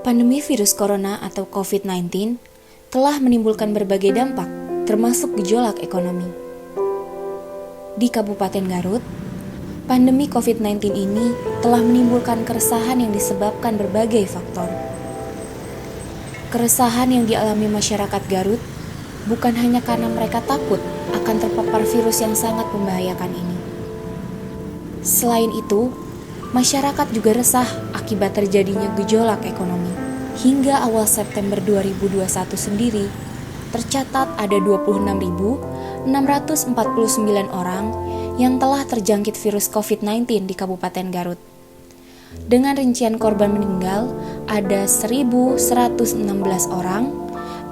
Pandemi virus corona atau COVID-19 telah menimbulkan berbagai dampak, termasuk gejolak ekonomi. Di Kabupaten Garut, pandemi COVID-19 ini telah menimbulkan keresahan yang disebabkan berbagai faktor. Keresahan yang dialami masyarakat Garut bukan hanya karena mereka takut akan terpapar virus yang sangat membahayakan ini. Selain itu, masyarakat juga resah akibat terjadinya gejolak ekonomi. Hingga awal September 2021 sendiri, tercatat ada 26.649 orang yang telah terjangkit virus COVID-19 di Kabupaten Garut. Dengan rincian korban meninggal ada 1.116 orang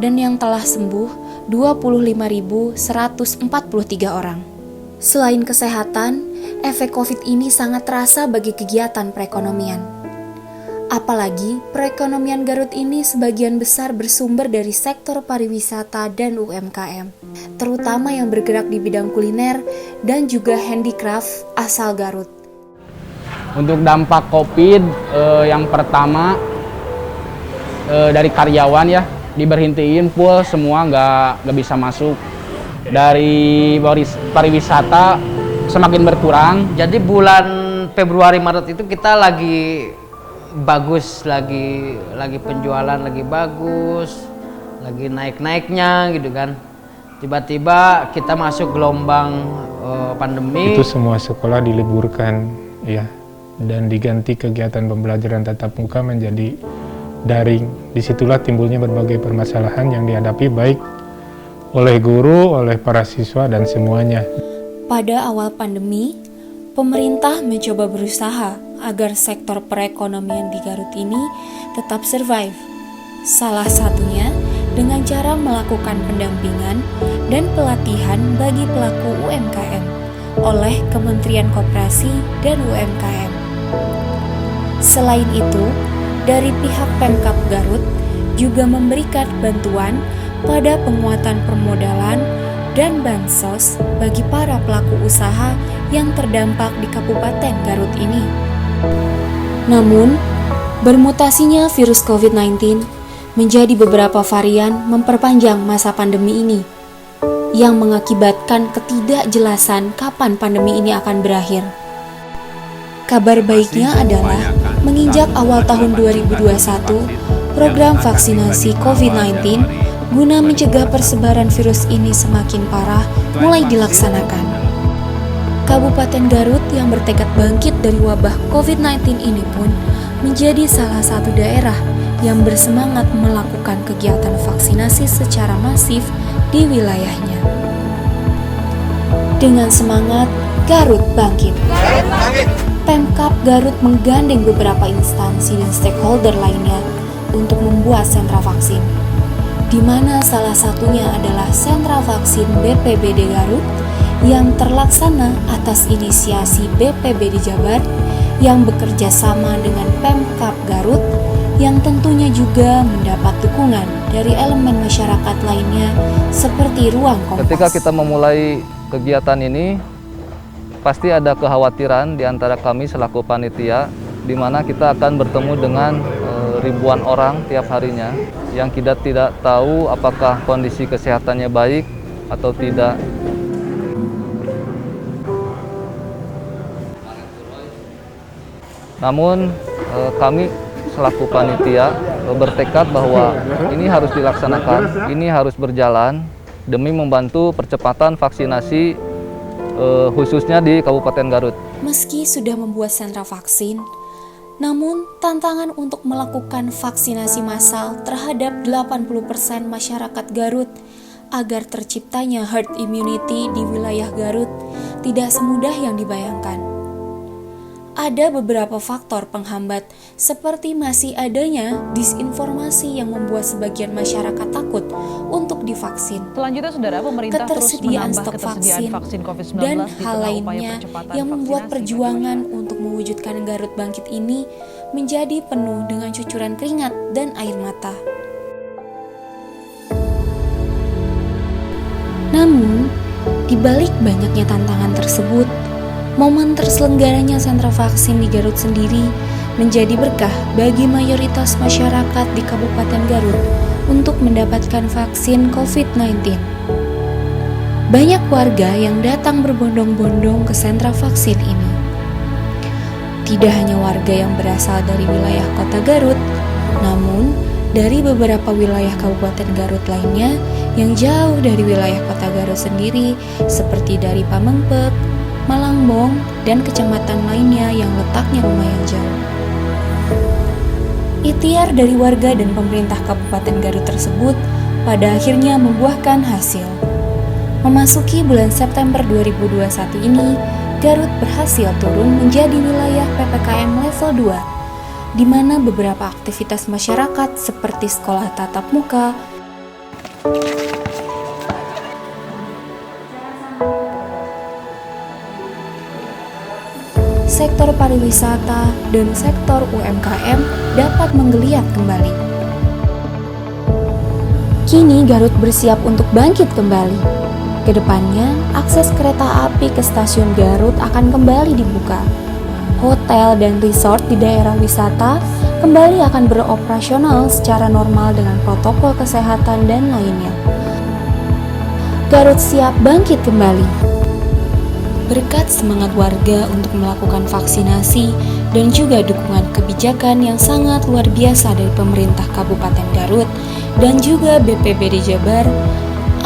dan yang telah sembuh 25.143 orang. Selain kesehatan, efek COVID ini sangat terasa bagi kegiatan perekonomian. Apalagi perekonomian Garut ini sebagian besar bersumber dari sektor pariwisata dan UMKM, terutama yang bergerak di bidang kuliner dan juga handicraft asal Garut. Untuk dampak COVID, yang pertama dari karyawan ya, diberhentiin full semua nggak bisa masuk. Dari pariwisata semakin berkurang. Jadi bulan Februari Maret itu kita lagi bagus, lagi penjualan lagi bagus, lagi naik-naiknya gitu kan. Tiba-tiba kita masuk gelombang pandemi. Itu semua sekolah diliburkan ya, dan diganti kegiatan pembelajaran tatap muka menjadi daring. Disitulah timbulnya berbagai permasalahan yang dihadapi baik oleh guru, oleh para siswa, dan semuanya. Pada awal pandemi, pemerintah mencoba berusaha agar sektor perekonomian di Garut ini tetap survive. Salah satunya dengan cara melakukan pendampingan dan pelatihan bagi pelaku UMKM oleh Kementerian Koperasi dan UMKM. Selain itu, dari pihak Pemkab Garut juga memberikan bantuan pada penguatan permodalan dan bansos bagi para pelaku usaha yang terdampak di Kabupaten Garut ini. Namun, bermutasinya virus COVID-19 menjadi beberapa varian memperpanjang masa pandemi ini, yang mengakibatkan ketidakjelasan kapan pandemi ini akan berakhir. Kabar baiknya adalah menginjak awal tahun 2021, program vaksinasi COVID-19 guna mencegah persebaran virus ini semakin parah mulai dilaksanakan. Kabupaten Garut yang bertekad bangkit dari wabah COVID-19 ini pun menjadi salah satu daerah yang bersemangat melakukan kegiatan vaksinasi secara masif di wilayahnya. Dengan semangat, Garut bangkit. Pemkab Garut menggandeng beberapa instansi dan stakeholder lainnya untuk membuat sentra vaksin, di mana salah satunya adalah sentra vaksin BPBD Garut yang terlaksana atas inisiasi BPBD Jabar yang bekerja sama dengan Pemkab Garut yang tentunya juga mendapat dukungan dari elemen masyarakat lainnya seperti Ruang Kompas. Ketika kita memulai kegiatan ini, pasti ada kekhawatiran di antara kami selaku panitia, di mana kita akan bertemu dengan ribuan orang tiap harinya yang kita tidak tahu apakah kondisi kesehatannya baik atau tidak. Namun kami selaku panitia bertekad bahwa ini harus dilaksanakan, ini harus berjalan demi membantu percepatan vaksinasi khususnya di Kabupaten Garut. Meski sudah membuat sentra vaksin, namun tantangan untuk melakukan vaksinasi massal terhadap 80% masyarakat Garut agar terciptanya herd immunity di wilayah Garut tidak semudah yang dibayangkan. Ada beberapa faktor penghambat seperti masih adanya disinformasi yang membuat sebagian masyarakat takut untuk divaksin. Selanjutnya, Saudara, pemerintah terus ketersediaan menambah stok ketersediaan vaksin COVID-19 dan di hal tengah upaya lainnya percepatan yang membuat vaksinasi perjuangan untuk mewujudkan Garut Bangkit ini menjadi penuh dengan cucuran keringat dan air mata. Namun, di balik banyaknya tantangan tersebut, momen terselenggaranya sentra vaksin di Garut sendiri menjadi berkah bagi mayoritas masyarakat di Kabupaten Garut untuk mendapatkan vaksin COVID-19. Banyak warga yang datang berbondong-bondong ke sentra vaksin ini. Tidak hanya warga yang berasal dari wilayah Kota Garut, namun dari beberapa wilayah Kabupaten Garut lainnya yang jauh dari wilayah Kota Garut sendiri, seperti dari Pamengpek, Malangbong, dan kecamatan lainnya yang letaknya lumayan jauh. Ikhtiar dari warga dan pemerintah Kabupaten Garut tersebut pada akhirnya membuahkan hasil. Memasuki bulan September 2021 ini, Garut berhasil turun menjadi wilayah PPKM level 2, di mana beberapa aktivitas masyarakat seperti sekolah tatap muka, sektor pariwisata, dan sektor UMKM dapat menggeliat kembali. Kini Garut bersiap untuk bangkit kembali. Kedepannya, akses kereta api ke stasiun Garut akan kembali dibuka. Hotel dan resort di daerah wisata kembali akan beroperasional secara normal dengan protokol kesehatan dan lainnya. Garut siap bangkit kembali. Berkat semangat warga untuk melakukan vaksinasi dan juga dukungan kebijakan yang sangat luar biasa dari pemerintah Kabupaten Garut dan juga BPBD Jabar,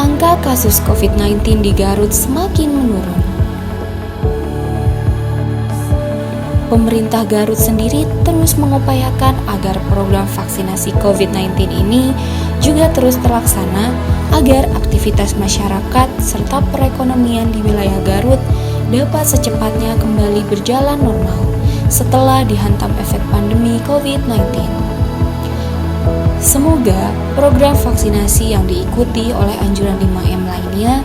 angka kasus COVID-19 di Garut semakin menurun. Pemerintah Garut sendiri terus mengupayakan agar program vaksinasi COVID-19 ini juga terus terlaksana agar aktivitas masyarakat serta perekonomian di wilayah Garut dapat secepatnya kembali berjalan normal setelah dihantam efek pandemi COVID-19. Semoga program vaksinasi yang diikuti oleh anjuran 5M lainnya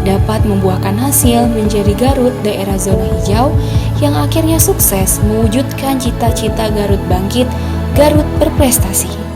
dapat membuahkan hasil menjadi Garut daerah zona hijau yang akhirnya sukses mewujudkan cita-cita Garut bangkit, Garut berprestasi.